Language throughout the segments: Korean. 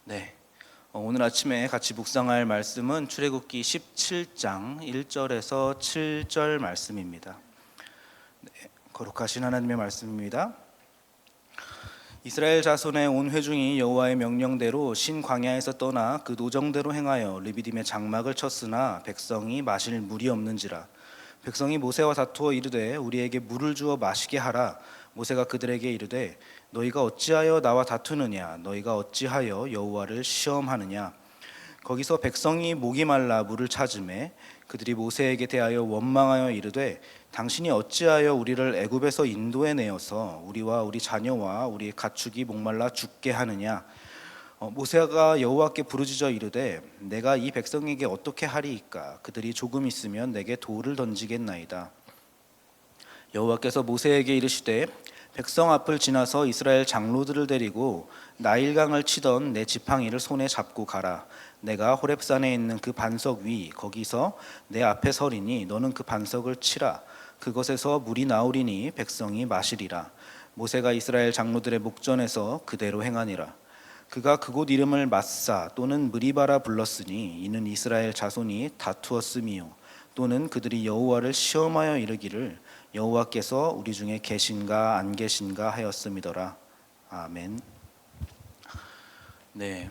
네, 오늘 아침에 같이 묵상할 말씀은 출애굽기 17장 1절에서 7절 말씀입니다. 네, 거룩하신 하나님의 말씀입니다. 이스라엘 자손의 온 회중이 여호와의 명령대로 신 광야에서 떠나 그 노정대로 행하여 르비딤의 장막을 쳤으나 백성이 마실 물이 없는지라. 백성이 모세와 다투어 이르되 우리에게 물을 주어 마시게 하라. 모세가 그들에게 이르되 너희가 어찌하여 나와 다투느냐? 너희가 어찌하여 여호와를 시험하느냐? 거기서 백성이 목이 말라 물을 찾으매 그들이 모세에게 대하여 원망하여 이르되 당신이 어찌하여 우리를 애굽에서 인도해 내어서 우리와 우리 자녀와 우리의 가축이 목말라 죽게 하느냐? 모세가 여호와께 부르짖어 이르되 내가 이 백성에게 어떻게 하리이까? 그들이 조금 있으면 내게 돌을 던지겠나이다. 여호와께서 모세에게 이르시되 백성 앞을 지나서 이스라엘 장로들을 데리고 나일강을 치던 내 지팡이를 손에 잡고 가라. 내가 호렙산에 있는 그 반석 위 거기서 내 앞에 서리니 너는 그 반석을 치라. 그것에서 물이 나오리니 백성이 마시리라. 모세가 이스라엘 장로들의 목전에서 그대로 행하니라. 그가 그곳 이름을 마사 또는 무리바라 불렀으니 이는 이스라엘 자손이 다투었음이요 또는 그들이 여호와를 시험하여 이르기를 여호와께서 우리 중에 계신가 안 계신가 하였음이더라. 아멘. 네.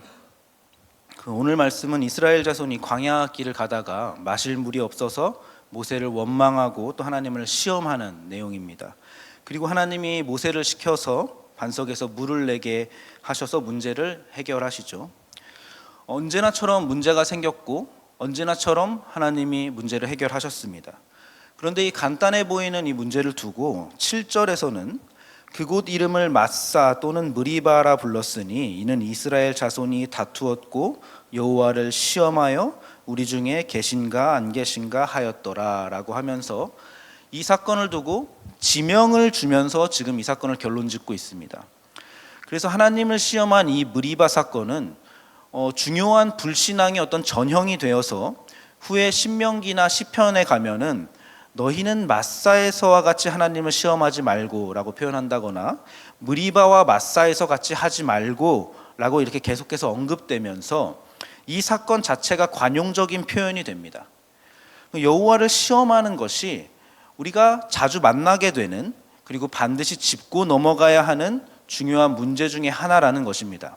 오늘 말씀은 이스라엘 자손이 광야 길을 가다가 마실 물이 없어서 모세를 원망하고 또 하나님을 시험하는 내용입니다. 그리고 하나님이 모세를 시켜서 반석에서 물을 내게 하셔서 문제를 해결하시죠. 언제나처럼 문제가 생겼고 언제나처럼 하나님이 문제를 해결하셨습니다. 그런데 이 간단해 보이는 이 문제를 두고 7절에서는 그곳 이름을 마사 또는 무리바라 불렀으니 이는 이스라엘 자손이 다투었고 여호와를 시험하여 우리 중에 계신가 안 계신가 하였더라 라고 하면서 이 사건을 두고 지명을 주면서 지금 이 사건을 결론 짓고 있습니다. 그래서 하나님을 시험한 이 무리바 사건은 중요한 불신앙의 어떤 전형이 되어서 후에 신명기나 시편에 가면은 너희는 마사에서와 같이 하나님을 시험하지 말고 라고 표현한다거나 무리바와 마사에서 같이 하지 말고 라고 이렇게 계속해서 언급되면서 이 사건 자체가 관용적인 표현이 됩니다. 여호와를 시험하는 것이 우리가 자주 만나게 되는 그리고 반드시 짚고 넘어가야 하는 중요한 문제 중에 하나라는 것입니다.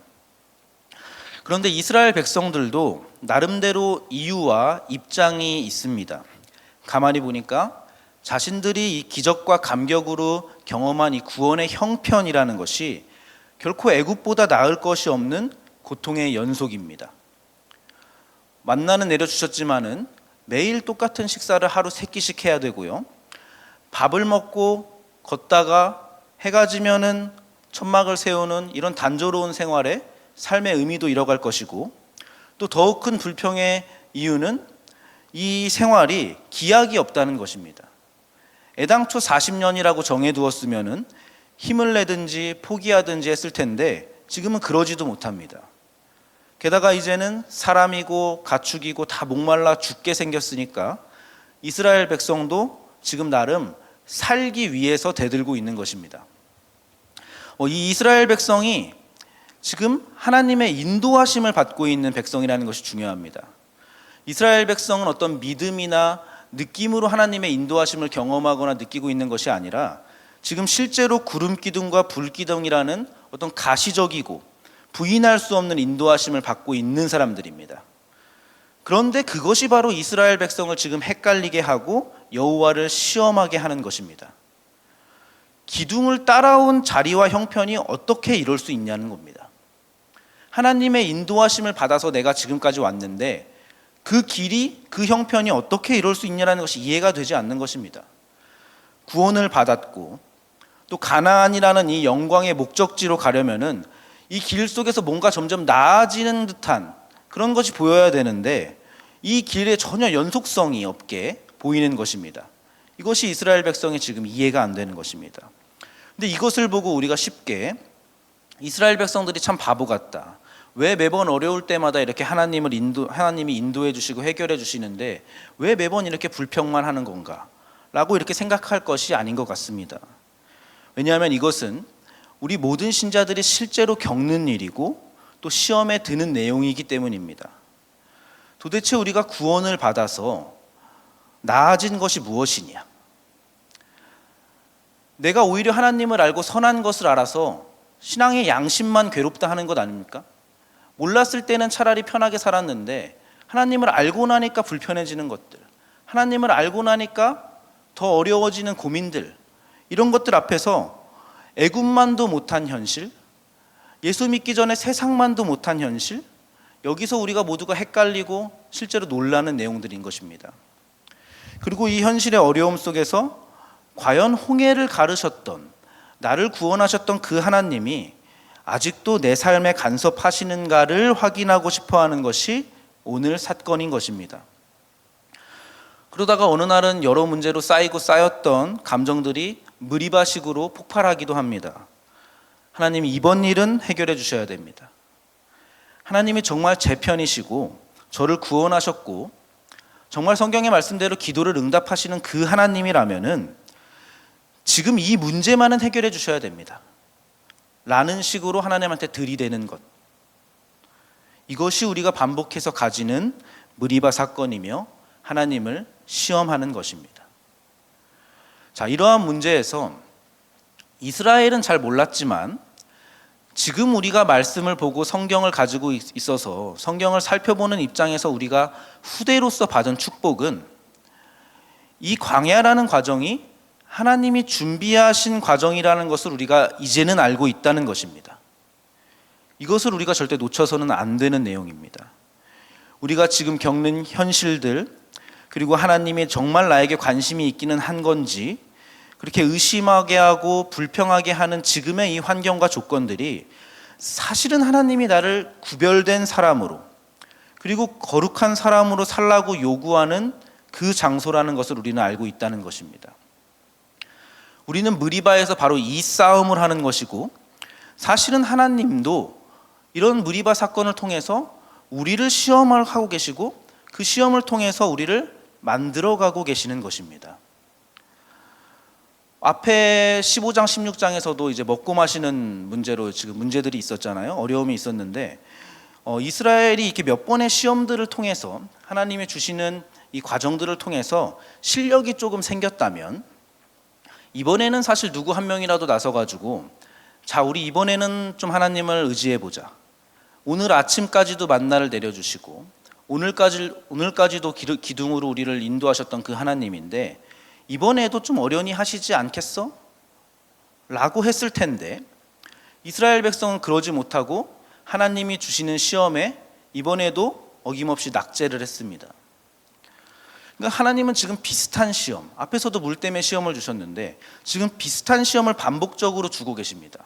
그런데 이스라엘 백성들도 나름대로 이유와 입장이 있습니다. 가만히 보니까 자신들이 이 기적과 감격으로 경험한 이 구원의 형편이라는 것이 결코 애굽보다 나을 것이 없는 고통의 연속입니다. 만나는 내려주셨지만은 매일 똑같은 식사를 하루 3끼씩 해야 되고요. 밥을 먹고 걷다가 해가 지면은 천막을 세우는 이런 단조로운 생활에 삶의 의미도 잃어갈 것이고 또 더욱 큰 불평의 이유는 이 생활이 기약이 없다는 것입니다. 애당초 40년이라고 정해두었으면은 힘을 내든지 포기하든지 했을 텐데 지금은 그러지도 못합니다. 게다가 이제는 사람이고 가축이고 다 목말라 죽게 생겼으니까 이스라엘 백성도 지금 나름 살기 위해서 대들고 있는 것입니다. 이 이스라엘 백성이 지금 하나님의 인도하심을 받고 있는 백성이라는 것이 중요합니다. 이스라엘 백성은 어떤 믿음이나 느낌으로 하나님의 인도하심을 경험하거나 느끼고 있는 것이 아니라 지금 실제로 구름기둥과 불기둥이라는 어떤 가시적이고 부인할 수 없는 인도하심을 받고 있는 사람들입니다. 그런데 그것이 바로 이스라엘 백성을 지금 헷갈리게 하고 여호와를 시험하게 하는 것입니다. 기둥을 따라온 자리와 형편이 어떻게 이럴 수 있냐는 겁니다. 하나님의 인도하심을 받아서 내가 지금까지 왔는데 그 길이, 그 형편이 어떻게 이럴 수 있냐는 것이 이해가 되지 않는 것입니다. 구원을 받았고 또 가나안이라는 이 영광의 목적지로 가려면은 이 길 속에서 뭔가 점점 나아지는 듯한 그런 것이 보여야 되는데 이 길에 전혀 연속성이 없게 보이는 것입니다. 이것이 이스라엘 백성이 지금 이해가 안 되는 것입니다. 근데 이것을 보고 우리가 쉽게 이스라엘 백성들이 참 바보 같다. 왜 매번 어려울 때마다 이렇게 하나님이 인도해 주시고 해결해 주시는데 왜 매번 이렇게 불평만 하는 건가? 라고 이렇게 생각할 것이 아닌 것 같습니다. 왜냐하면 이것은 우리 모든 신자들이 실제로 겪는 일이고 또 시험에 드는 내용이기 때문입니다. 도대체 우리가 구원을 받아서 나아진 것이 무엇이냐? 내가 오히려 하나님을 알고 선한 것을 알아서 신앙의 양심만 괴롭다 하는 것 아닙니까? 몰랐을 때는 차라리 편하게 살았는데 하나님을 알고 나니까 불편해지는 것들, 하나님을 알고 나니까 더 어려워지는 고민들, 이런 것들 앞에서 애굽만도 못한 현실, 예수 믿기 전에 세상만도 못한 현실, 여기서 우리가 모두가 헷갈리고 실제로 놀라는 내용들인 것입니다. 그리고 이 현실의 어려움 속에서 과연 홍해를 가르셨던, 나를 구원하셨던 그 하나님이 아직도 내 삶에 간섭하시는가를 확인하고 싶어하는 것이 오늘 사건인 것입니다. 그러다가 어느 날은 여러 문제로 쌓였던 감정들이 무리바식으로 폭발하기도 합니다. 하나님, 이번 일은 해결해 주셔야 됩니다. 하나님이 정말 제 편이시고 저를 구원하셨고 정말 성경의 말씀대로 기도를 응답하시는 그 하나님이라면은 지금 이 문제만은 해결해 주셔야 됩니다. 라는 식으로 하나님한테 들이대는 것. 이것이 우리가 반복해서 가지는 무리바 사건이며 하나님을 시험하는 것입니다. 자, 이러한 문제에서 이스라엘은 잘 몰랐지만 지금 우리가 말씀을 보고 성경을 가지고 있어서 성경을 살펴보는 입장에서 우리가 후대로서 받은 축복은 이 광야라는 과정이 하나님이 준비하신 과정이라는 것을 우리가 이제는 알고 있다는 것입니다. 이것을 우리가 절대 놓쳐서는 안 되는 내용입니다. 우리가 지금 겪는 현실들, 그리고 하나님이 정말 나에게 관심이 있기는 한 건지 그렇게 의심하게 하고 불평하게 하는 지금의 이 환경과 조건들이 사실은 하나님이 나를 구별된 사람으로, 그리고 거룩한 사람으로 살라고 요구하는 그 장소라는 것을 우리는 알고 있다는 것입니다. 우리는 무리바에서 바로 이 싸움을 하는 것이고, 사실은 하나님도 이런 무리바 사건을 통해서 우리를 시험하고 계시고 그 시험을 통해서 우리를 만들어가고 계시는 것입니다. 앞에 15장, 16장에서도 이제 먹고 마시는 문제로 지금 문제들이 있었잖아요. 어려움이 있었는데 이스라엘이 이렇게 몇 번의 시험들을 통해서 하나님이 주시는 이 과정들을 통해서 실력이 조금 생겼다면 이번에는 사실 누구 한 명이라도 나서가지고 자, 우리 이번에는 좀 하나님을 의지해보자. 오늘 아침까지도 만나를 내려주시고 오늘까지도 기둥으로 우리를 인도하셨던 그 하나님인데 이번에도 좀 어련히 하시지 않겠어? 라고 했을 텐데 이스라엘 백성은 그러지 못하고 하나님이 주시는 시험에 이번에도 어김없이 낙제를 했습니다. 그러니까 하나님은 지금 비슷한 시험, 앞에서도 물 때문에 시험을 주셨는데 지금 비슷한 시험을 반복적으로 주고 계십니다.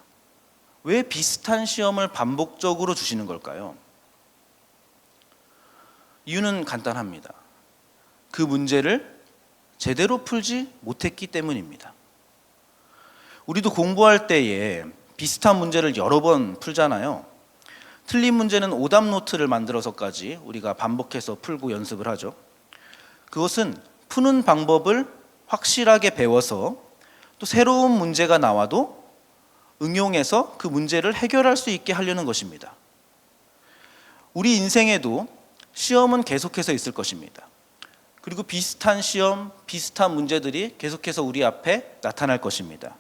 왜 비슷한 시험을 반복적으로 주시는 걸까요? 이유는 간단합니다. 그 문제를 제대로 풀지 못했기 때문입니다. 우리도 공부할 때에 비슷한 문제를 여러 번 풀잖아요. 틀린 문제는 오답 노트를 만들어서까지 우리가 반복해서 풀고 연습을 하죠. 그것은 푸는 방법을 확실하게 배워서 또 새로운 문제가 나와도 응용해서 그 문제를 해결할 수 있게 하려는 것입니다. 우리 인생에도 시험은 계속해서 있을 것입니다. 그리고 비슷한 시험, 비슷한 문제들이 계속해서 우리 앞에 나타날 것입니다.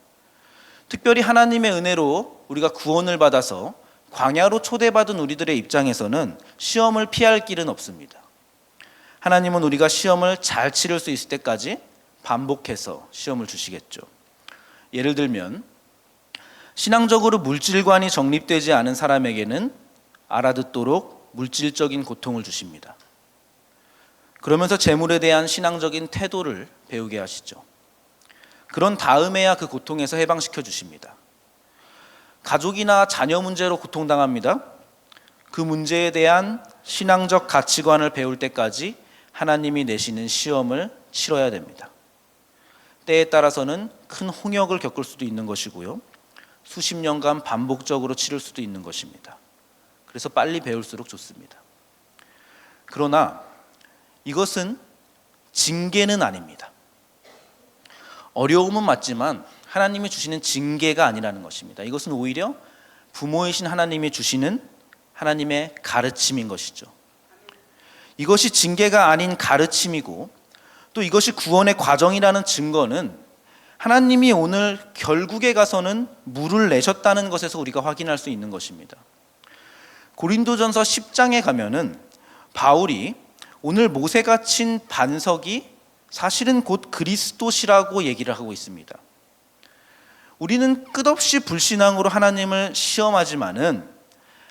특별히 하나님의 은혜로 우리가 구원을 받아서 광야로 초대받은 우리들의 입장에서는 시험을 피할 길은 없습니다. 하나님은 우리가 시험을 잘 치를 수 있을 때까지 반복해서 시험을 주시겠죠. 예를 들면 신앙적으로 물질관이 정립되지 않은 사람에게는 알아듣도록 물질적인 고통을 주십니다. 그러면서 재물에 대한 신앙적인 태도를 배우게 하시죠. 그런 다음에야 그 고통에서 해방시켜 주십니다. 가족이나 자녀 문제로 고통당합니다. 그 문제에 대한 신앙적 가치관을 배울 때까지 하나님이 내시는 시험을 치러야 됩니다. 때에 따라서는 큰 홍역을 겪을 수도 있는 것이고요. 수십 년간 반복적으로 치를 수도 있는 것입니다. 그래서 빨리 배울수록 좋습니다. 그러나 이것은 징계는 아닙니다. 어려움은 맞지만 하나님이 주시는 징계가 아니라는 것입니다. 이것은 오히려 부모이신 하나님이 주시는 하나님의 가르침인 것이죠. 이것이 징계가 아닌 가르침이고 또 이것이 구원의 과정이라는 증거는 하나님이 오늘 결국에 가서는 물을 내셨다는 것에서 우리가 확인할 수 있는 것입니다. 고린도전서 10장에 가면은 바울이 오늘 모세가 친 반석이 사실은 곧 그리스도시라고 얘기를 하고 있습니다. 우리는 끝없이 불신앙으로 하나님을 시험하지만은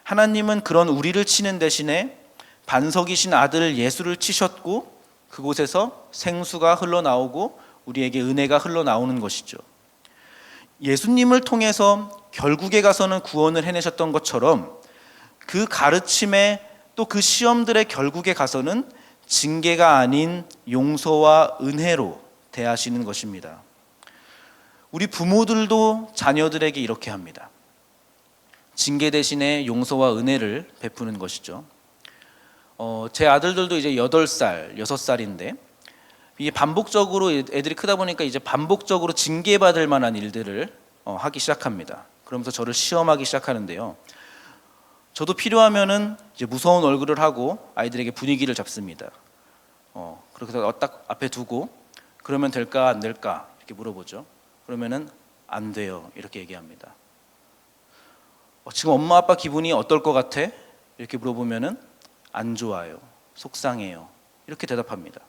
하나님은 그런 우리를 치는 대신에 반석이신 아들 예수를 치셨고 그곳에서 생수가 흘러나오고 우리에게 은혜가 흘러나오는 것이죠. 예수님을 통해서 결국에 가서는 구원을 해내셨던 것처럼 그 가르침에 또 그 시험들의 결국에 가서는 징계가 아닌 용서와 은혜로 대하시는 것입니다. 우리 부모들도 자녀들에게 이렇게 합니다. 징계 대신에 용서와 은혜를 베푸는 것이죠. 제 아들들도 이제 8살, 6살인데 이게 반복적으로 애들이 크다 보니까 이제 반복적으로 징계받을 만한 일들을 하기 시작합니다. 그러면서 저를 시험하기 시작하는데요. 저도 필요하면은 이제 무서운 얼굴을 하고 아이들에게 분위기를 잡습니다. 그래서 딱 앞에 두고 그러면 될까 안 될까 이렇게 물어보죠. 그러면은 안 돼요 이렇게 얘기합니다. 지금 엄마 아빠 기분이 어떨 것 같아? 이렇게 물어보면은 안 좋아요, 속상해요 이렇게 대답합니다.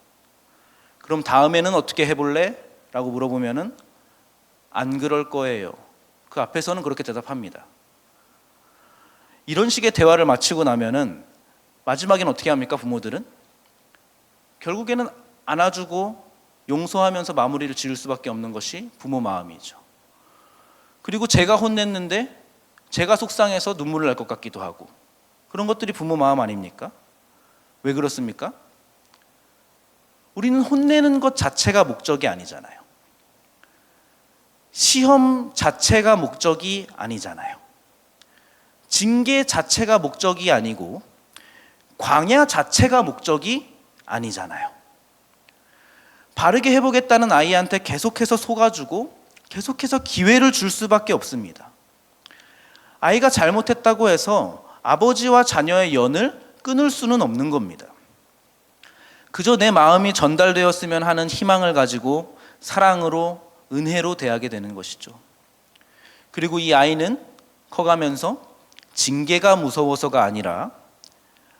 그럼 다음에는 어떻게 해볼래? 라고 물어보면은 안 그럴 거예요. 그 앞에서는 그렇게 대답합니다. 이런 식의 대화를 마치고 나면은 마지막엔 어떻게 합니까? 부모들은 결국에는 안아주고 용서하면서 마무리를 지을 수밖에 없는 것이 부모 마음이죠. 그리고 제가 혼냈는데 제가 속상해서 눈물을 날 것 같기도 하고 그런 것들이 부모 마음 아닙니까? 왜 그렇습니까? 우리는 혼내는 것 자체가 목적이 아니잖아요. 시험 자체가 목적이 아니잖아요. 징계 자체가 목적이 아니고 광야 자체가 목적이 아니잖아요. 바르게 해보겠다는 아이한테 계속해서 속아주고 계속해서 기회를 줄 수밖에 없습니다. 아이가 잘못했다고 해서 아버지와 자녀의 연을 끊을 수는 없는 겁니다. 그저 내 마음이 전달되었으면 하는 희망을 가지고 사랑으로 은혜로 대하게 되는 것이죠. 그리고 이 아이는 커가면서 징계가 무서워서가 아니라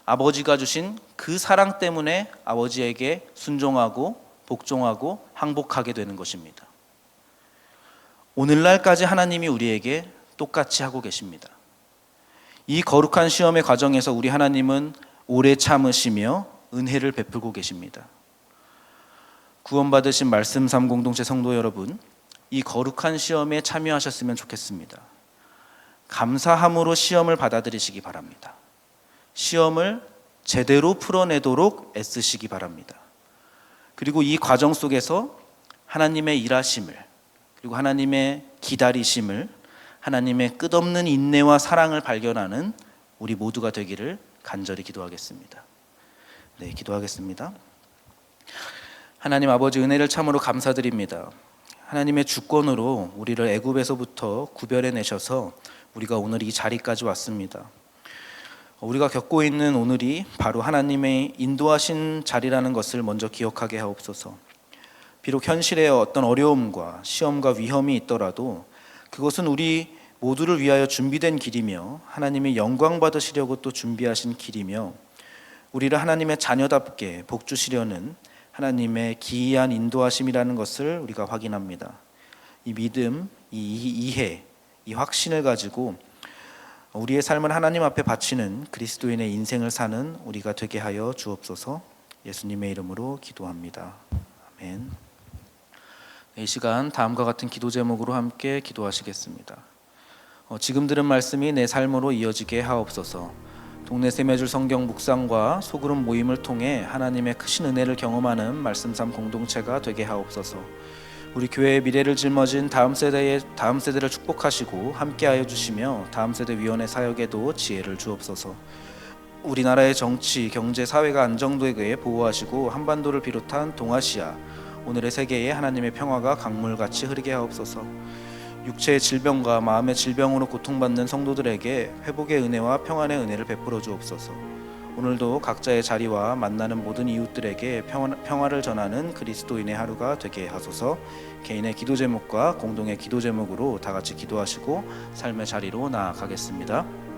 아버지가 주신 그 사랑 때문에 아버지에게 순종하고 복종하고 항복하게 되는 것입니다. 오늘날까지 하나님이 우리에게 똑같이 하고 계십니다. 이 거룩한 시험의 과정에서 우리 하나님은 오래 참으시며 은혜를 베풀고 계십니다. 구원받으신 말씀 삶 공동체 성도 여러분, 이 거룩한 시험에 참여하셨으면 좋겠습니다. 감사함으로 시험을 받아들이시기 바랍니다. 시험을 제대로 풀어내도록 애쓰시기 바랍니다. 그리고 이 과정 속에서 하나님의 일하심을, 그리고 하나님의 기다리심을, 하나님의 끝없는 인내와 사랑을 발견하는 우리 모두가 되기를 간절히 기도하겠습니다. 네, 기도하겠습니다. 하나님 아버지, 은혜를 참으로 감사드립니다. 하나님의 주권으로 우리를 애굽에서부터 구별해 내셔서 우리가 오늘 이 자리까지 왔습니다. 우리가 겪고 있는 오늘이 바로 하나님의 인도하신 자리라는 것을 먼저 기억하게 하옵소서. 비록 현실에 어떤 어려움과 시험과 위험이 있더라도 그것은 우리 모두를 위하여 준비된 길이며 하나님이 영광 받으시려고 또 준비하신 길이며 우리를 하나님의 자녀답게 복 주시려는 하나님의 기이한 인도하심이라는 것을 우리가 확인합니다. 이 믿음, 이 이해, 이 확신을 가지고 우리의 삶을 하나님 앞에 바치는 그리스도인의 인생을 사는 우리가 되게 하여 주옵소서. 예수님의 이름으로 기도합니다. 아멘. 이 시간 다음과 같은 기도 제목으로 함께 기도하시겠습니다. 지금 들은 말씀이 내 삶으로 이어지게 하옵소서. 동네 샘매줄 성경 묵상과 소그룹 모임을 통해 하나님의 크신 은혜를 경험하는 말씀 삶 공동체가 되게 하옵소서. 우리 교회의 미래를 짊어진 다음 세대를 축복하시고 함께하여 주시며 다음 세대 위원회 사역에도 지혜를 주옵소서. 우리나라의 정치, 경제, 사회가 안정되게 보호하시고 한반도를 비롯한 동아시아, 오늘의 세계에 하나님의 평화가 강물같이 흐르게 하옵소서. 육체의 질병과 마음의 질병으로 고통받는 성도들에게 회복의 은혜와 평안의 은혜를 베풀어 주옵소서. 오늘도 각자의 자리와 만나는 모든 이웃들에게 평화를 전하는 그리스도인의 하루가 되게 하소서. 개인의 기도 제목과 공동의 기도 제목으로 다 같이 기도하시고 삶의 자리로 나아가겠습니다.